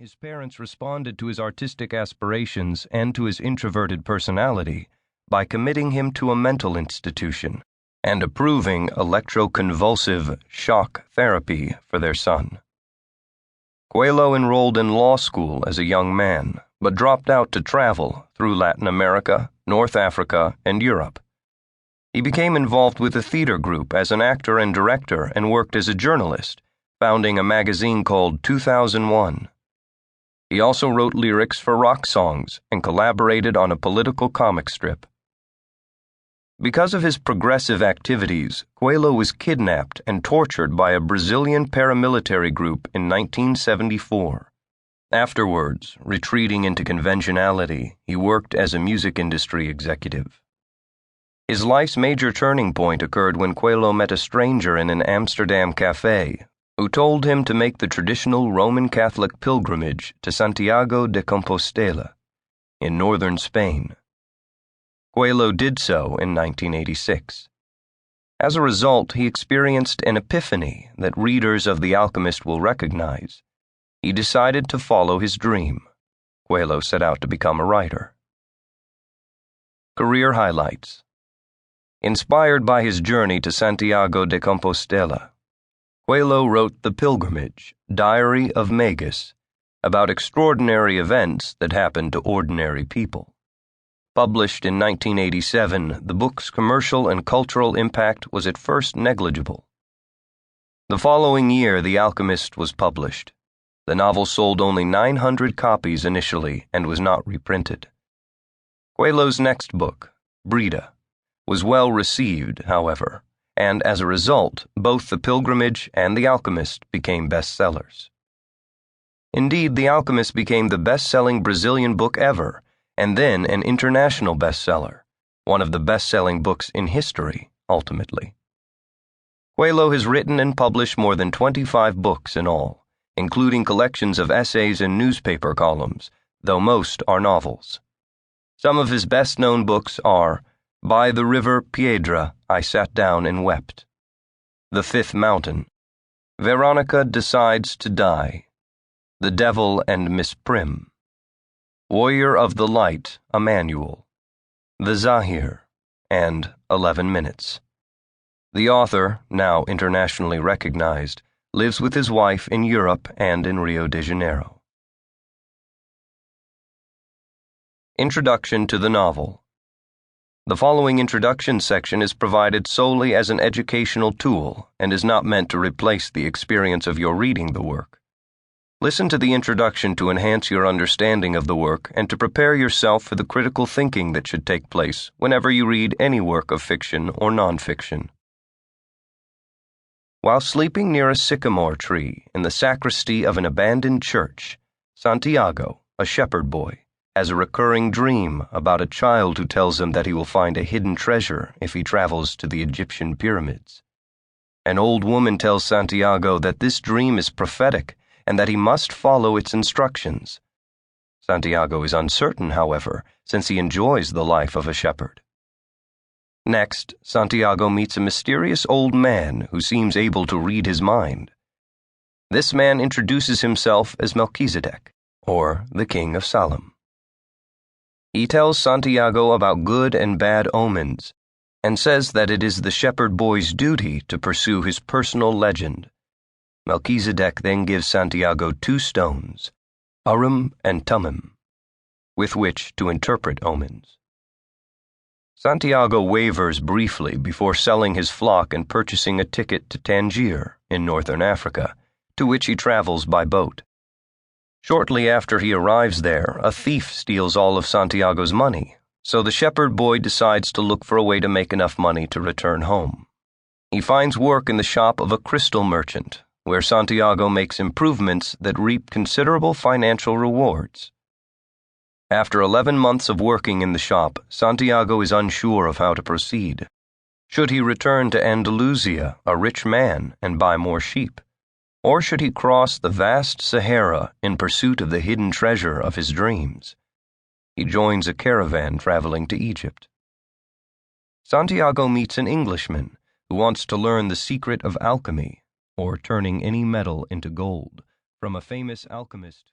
His parents responded to his artistic aspirations and to his introverted personality by committing him to a mental institution and approving electroconvulsive shock therapy for their son. Coelho enrolled in law school as a young man, but dropped out to travel through Latin America, North Africa, and Europe. He became involved with a theater group as an actor and director and worked as a journalist, founding a magazine called 2001. He also wrote lyrics for rock songs and collaborated on a political comic strip. Because of his progressive activities, Coelho was kidnapped and tortured by a Brazilian paramilitary group in 1974. Afterwards, retreating into conventionality, he worked as a music industry executive. His life's major turning point occurred when Coelho met a stranger in an Amsterdam cafe who told him to make the traditional Roman Catholic pilgrimage to Santiago de Compostela in northern Spain. Coelho did so in 1986. As a result, he experienced an epiphany that readers of The Alchemist will recognize. He decided to follow his dream. Coelho set out to become a writer. Career highlights. Inspired by his journey to Santiago de Compostela, Coelho wrote The Pilgrimage, Diary of Magus, about extraordinary events that happened to ordinary people. Published in 1987, the book's commercial and cultural impact was at first negligible. The following year, The Alchemist was published. The novel sold only 900 copies initially and was not reprinted. Coelho's next book, Brida, was well received, however, and as a result, both The Pilgrimage and The Alchemist became bestsellers. Indeed, The Alchemist became the best-selling Brazilian book ever, and then an international bestseller, one of the best-selling books in history, ultimately. Coelho has written and published more than 25 books in all, including collections of essays and newspaper columns, though most are novels. Some of his best-known books are By the River Piedra, I Sat Down and Wept, The Fifth Mountain, Veronica Decides to Die, The Devil and Miss Prim, Warrior of the Light, a Manual, The Zahir, and 11 Minutes. The author, now internationally recognized, lives with his wife in Europe and in Rio de Janeiro. Introduction to the novel. The following introduction section is provided solely as an educational tool and is not meant to replace the experience of your reading the work. Listen to the introduction to enhance your understanding of the work and to prepare yourself for the critical thinking that should take place whenever you read any work of fiction or nonfiction. While sleeping near a sycamore tree in the sacristy of an abandoned church, Santiago, a shepherd boy, has a recurring dream about a child who tells him that he will find a hidden treasure if he travels to the Egyptian pyramids. An old woman tells Santiago that this dream is prophetic and that he must follow its instructions. Santiago is uncertain, however, since he enjoys the life of a shepherd. Next, Santiago meets a mysterious old man who seems able to read his mind. This man introduces himself as Melchizedek, or the King of Salem. He tells Santiago about good and bad omens, and says that it is the shepherd boy's duty to pursue his personal legend. Melchizedek then gives Santiago 2 stones, Urim and Thummim, with which to interpret omens. Santiago wavers briefly before selling his flock and purchasing a ticket to Tangier in northern Africa, to which he travels by boat. Shortly after he arrives there, a thief steals all of Santiago's money, so the shepherd boy decides to look for a way to make enough money to return home. He finds work in the shop of a crystal merchant, where Santiago makes improvements that reap considerable financial rewards. After 11 months of working in the shop, Santiago is unsure of how to proceed. Should he return to Andalusia, a rich man, and buy more sheep? Or should he cross the vast Sahara in pursuit of the hidden treasure of his dreams? He joins a caravan traveling to Egypt. Santiago meets an Englishman who wants to learn the secret of alchemy, or turning any metal into gold, from a famous alchemist